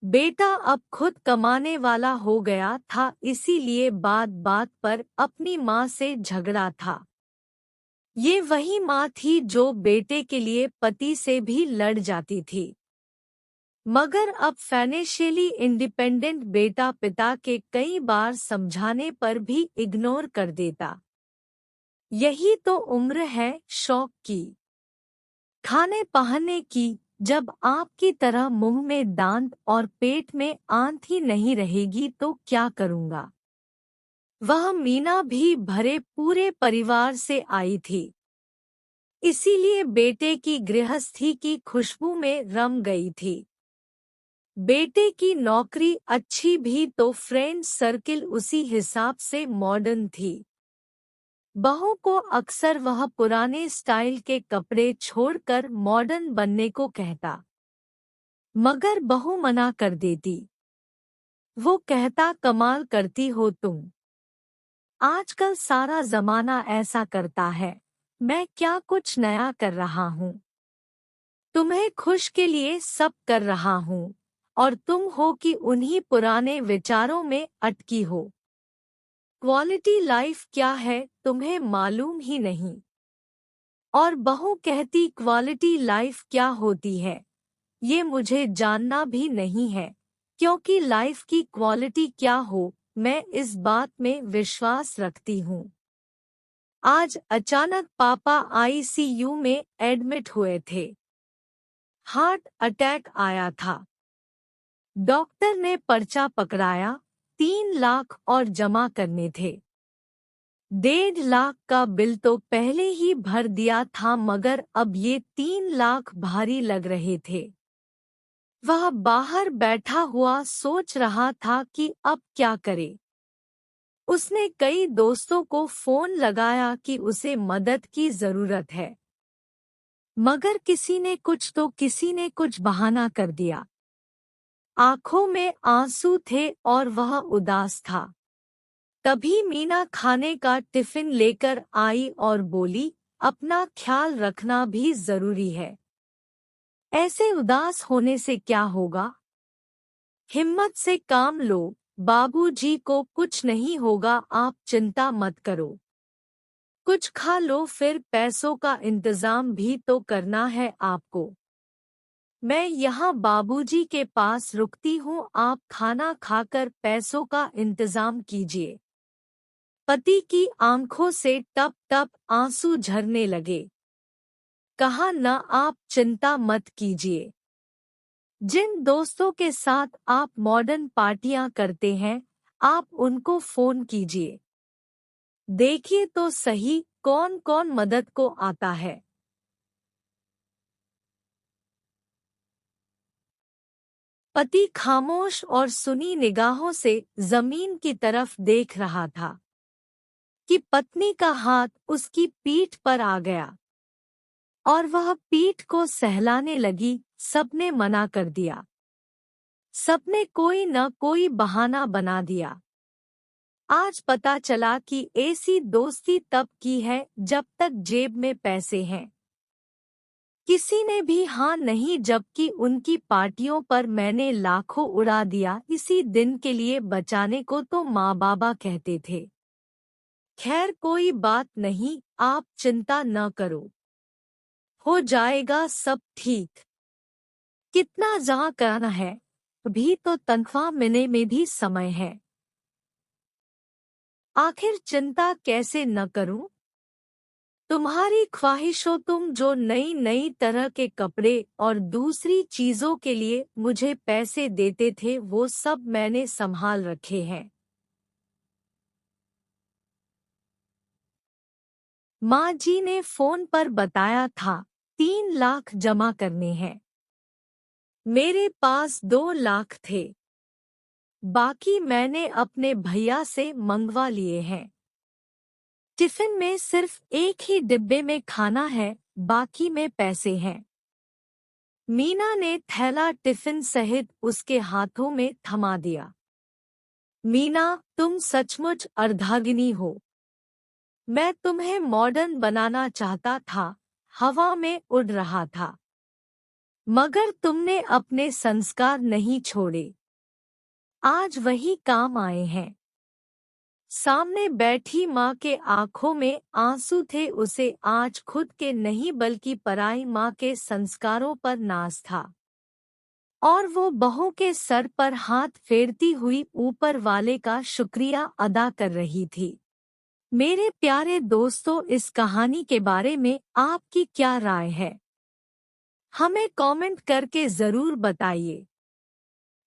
बेटा अब खुद कमाने वाला हो गया था, इसीलिए बात बात पर अपनी माँ से झगड़ा था। ये वही माँ थी जो बेटे के लिए पति से भी लड़ जाती थी। मगर अब फाइनेंशियली इंडिपेंडेंट बेटा पिता के कई बार समझाने पर भी इग्नोर कर देता। यही तो उम्र है शौक की, खाने पहनने की। जब आपकी तरह मुंह में दांत और पेट में आंत ही नहीं रहेगी तो क्या करूँगा। वह मीना भी भरे पूरे परिवार से आई थी, इसीलिए बेटे की गृहस्थी की खुशबू में रम गई थी। बेटे की नौकरी अच्छी भी तो फ्रेंड सर्किल उसी हिसाब से मॉडर्न थी। बहू को अक्सर वह पुराने स्टाइल के कपड़े छोड़कर मॉडर्न बनने को कहता, मगर बहू मना कर देती। वो कहता, कमाल करती हो तुम, आजकल सारा जमाना ऐसा करता है, मैं क्या कुछ नया कर रहा हूँ। तुम्हें खुश के लिए सब कर रहा हूँ और तुम हो कि उन्हीं पुराने विचारों में अटकी हो। क्वालिटी लाइफ क्या है तुम्हें मालूम ही नहीं। और बहू कहती, क्वालिटी लाइफ क्या होती है ये मुझे जानना भी नहीं है, क्योंकि लाइफ की क्वालिटी क्या हो मैं इस बात में विश्वास रखती हूँ। आज अचानक पापा आईसीयू में एडमिट हुए थे। हार्ट अटैक आया था। डॉक्टर ने पर्चा पकड़ाया, 3 लाख और जमा करने थे। 1.5 लाख का बिल तो पहले ही भर दिया था, मगर अब ये 3 लाख भारी लग रहे थे। वह बाहर बैठा हुआ सोच रहा था कि अब क्या करे। उसने कई दोस्तों को फोन लगाया कि उसे मदद की जरूरत है, मगर किसी ने कुछ बहाना कर दिया। आंखों में आंसू थे और वह उदास था। तभी मीना खाने का टिफिन लेकर आई और बोली, अपना ख्याल रखना भी जरूरी है। ऐसे उदास होने से क्या होगा, हिम्मत से काम लो, बाबूजी को कुछ नहीं होगा, आप चिंता मत करो। कुछ खा लो, फिर पैसों का इंतजाम भी तो करना है आपको। मैं यहाँ बाबूजी के पास रुकती हूँ, आप खाना खाकर पैसों का इंतजाम कीजिए। पति की आंखों से टप टप आंसू झरने लगे। कहा, न आप चिंता मत कीजिए। जिन दोस्तों के साथ आप मॉडर्न पार्टियां करते हैं, आप उनको फोन कीजिए। देखिए तो सही कौन कौन मदद को आता है। पति खामोश और सुनी निगाहों से जमीन की तरफ देख रहा था कि पत्नी का हाथ उसकी पीठ पर आ गया और वह पीठ को सहलाने लगी। सबने मना कर दिया, सबने कोई न कोई बहाना बना दिया। आज पता चला कि ऐसी दोस्ती तब की है जब तक जेब में पैसे हैं। किसी ने भी हाँ नहीं, जबकि उनकी पार्टियों पर मैंने लाखों उड़ा दिया इसी दिन के लिए बचाने को, तो माँ बाबा कहते थे। खैर कोई बात नहीं, आप चिंता न करो, हो जाएगा सब ठीक। कितना जमा करना है, अभी तो तनख्वाह मिलने में भी समय है। आखिर चिंता कैसे न करूं, तुम्हारी ख्वाहिशों, तुम जो नई नई तरह के कपड़े और दूसरी चीजों के लिए मुझे पैसे देते थे वो सब मैंने संभाल रखे हैं। माँ जी ने फोन पर बताया था 3 लाख जमा करने हैं। मेरे पास 2 लाख थे, बाकी मैंने अपने भैया से मंगवा लिए हैं। टिफिन में सिर्फ एक ही डिब्बे में खाना है, बाकी में पैसे हैं। मीना ने थैला टिफिन सहित उसके हाथों में थमा दिया। मीना, तुम सचमुच अर्धांगिनी हो। मैं तुम्हें मॉडर्न बनाना चाहता था, हवा में उड़ रहा था। मगर तुमने अपने संस्कार नहीं छोड़े। आज वही काम आए हैं। सामने बैठी माँ के आंखों में आंसू थे। उसे आज खुद के नहीं बल्कि पराई माँ के संस्कारों पर नाज था, और वो बहू के सर पर हाथ फेरती हुई ऊपर वाले का शुक्रिया अदा कर रही थी। मेरे प्यारे दोस्तों, इस कहानी के बारे में आपकी क्या राय है? हमें कमेंट करके ज़रूर बताइए।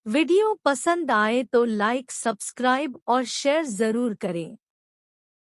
वीडियो पसंद आए तो लाइक, सब्सक्राइब और शेयर ज़रूर करें।